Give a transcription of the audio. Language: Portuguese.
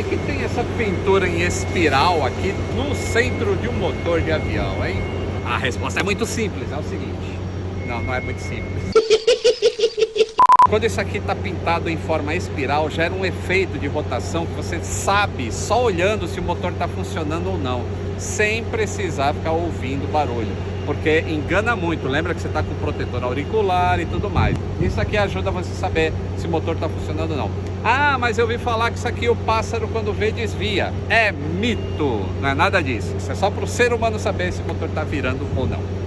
que tem essa pintura em espiral aqui no centro de um motor de avião, hein? A resposta é muito simples, é o seguinte. Não, não é muito simples. Quando isso aqui está pintado em forma espiral, gera um efeito de rotação que você sabe só olhando se o motor está funcionando ou não, sem precisar ficar ouvindo barulho, porque engana muito. Lembra que você está com protetor auricular e tudo mais. Isso aqui ajuda você a saber se o motor está funcionando ou não. Ah, mas eu ouvi falar que isso aqui o pássaro quando vê desvia. É mito, não é nada disso. Isso é só para o ser humano saber se o motor está virando ou não.